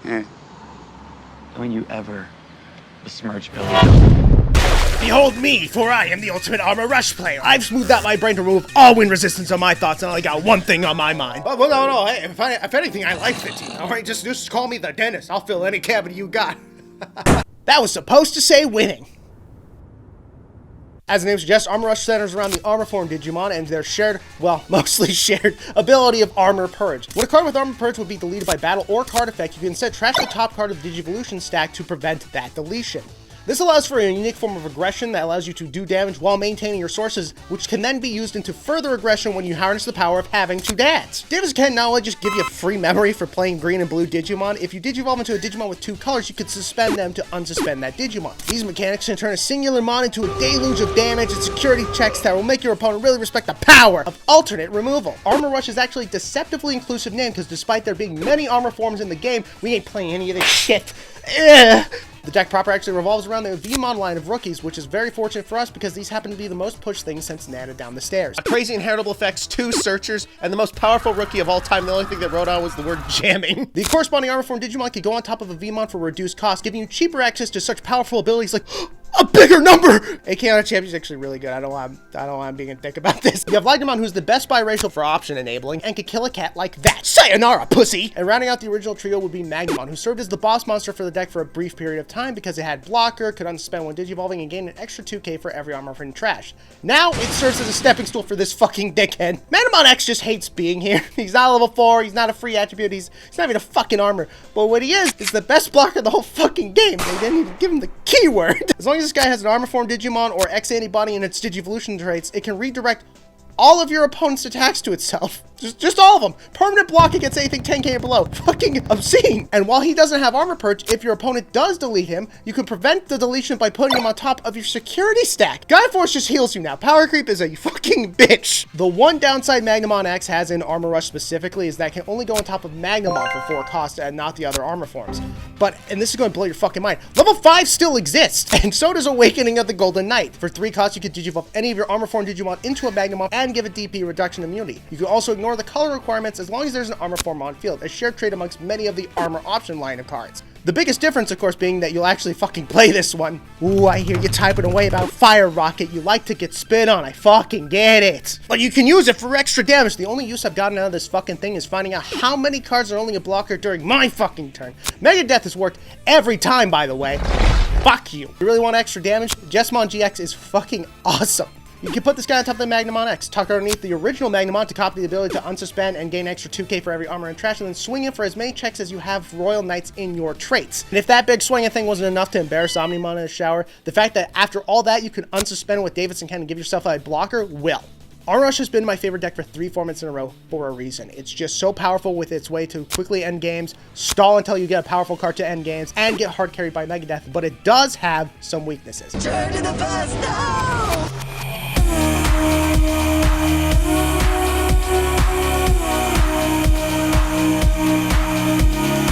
Don't you ever besmirch Billy. Behold me, for I am the ultimate armor rush player. I've smoothed out my brain to remove all wind resistance on my thoughts, and I only got one thing on my mind. Well, no, hey, if anything, I like the team. All right, just call me the dentist. I'll fill any cavity you got. That was supposed to say winning. As the name suggests, Armor Rush centers around the Armor Form Digimon and their shared, well, mostly shared, ability of Armor Purge. When a card with Armor Purge would be deleted by battle or card effect, you can instead trash the top card of the Digivolution stack to prevent that deletion. This allows for a unique form of aggression that allows you to do damage while maintaining your sources, which can then be used into further aggression when you harness the power of having two dads. Davis can not only just give you a free memory for playing green and blue Digimon, if you Digivolve into a Digimon with two colors, you could suspend them to unsuspend that Digimon. These mechanics can turn a singular mon into a deluge of damage and security checks that will make your opponent really respect the power of alternate removal. Armor Rush is actually a deceptively inclusive name because despite there being many armor forms in the game, we ain't playing any of this shit. The deck proper actually revolves around the Veemon line of rookies, which is very fortunate for us because these happen to be the most pushed things since Nana down the stairs. Crazy inheritable effects, 2 searchers, and the most powerful rookie of all time. The only thing that wrote on was the word jamming. The corresponding armor form Digimon could go on top of a Veemon for reduced cost, giving you cheaper access to such powerful abilities like a bigger number! AK on a champion is actually really good. I don't know why I'm being a dick about this. You have Flamedramon, who's the best biracial for option enabling, and could kill a cat like that. Sayonara, pussy! And rounding out the original trio would be Magnamon, who served as the boss monster for the deck for a brief period of time because it had blocker, could unsuspend when digivolving, and gain an extra 2k for every armor from trash. Now, it serves as a stepping stool for this fucking dickhead. Magnamon X just hates being here. He's not level 4, he's not a free attribute, he's not even a fucking armor. But what he is the best blocker in the whole fucking game. They didn't even give him the keyword. As long as this guy has an armor form Digimon or X antibody in its Digivolution traits, it can redirect all of your opponent's attacks to itself. Just all of them. Permanent block against anything 10k or below. Fucking obscene. And while he doesn't have armor purge, if your opponent does delete him, you can prevent the deletion by putting him on top of your security stack. Gaia Force just heals you now. Power creep is a fucking bitch. The one downside Magnamon X has in Armor Rush specifically is that it can only go on top of Magnamon for 4 cost and not the other armor forms. But, and this is going to blow your fucking mind, level 5 still exists, and so does Awakening of the Golden Knight. For 3 costs, you can digivolve any of your armor form Digimon into a Magnamon and give a DP reduction immunity. You can also ignore the color requirements as long as there's an armor form on field, a shared trait amongst many of the armor option line of cards. The biggest difference, of course, being that you'll actually fucking play this one. Ooh, I hear you typing away about Fire Rocket. You like to get spit on. I fucking get it. But you can use it for extra damage. The only use I've gotten out of this fucking thing is finding out how many cards are only a blocker during my fucking turn. Mega Death has worked every time, by the way. Fuck you. You really want extra damage? Jesmon GX is fucking awesome. You can put this guy on top of the Magnamon X, tuck underneath the original Magnamon to copy the ability to unsuspend and gain extra 2k for every armor and trash, and then swing in for as many checks as you have Royal Knights in your traits. And if that big swinging thing wasn't enough to embarrass Omnimon in a shower, the fact that after all that you can unsuspend with Davidson Ken and give yourself a blocker will. Armor Rush has been my favorite deck for 3 formats in a row for a reason. It's just so powerful with its way to quickly end games, stall until you get a powerful card to end games, and get hard carried by Mega Death, but it does have some weaknesses. Turn to the past now!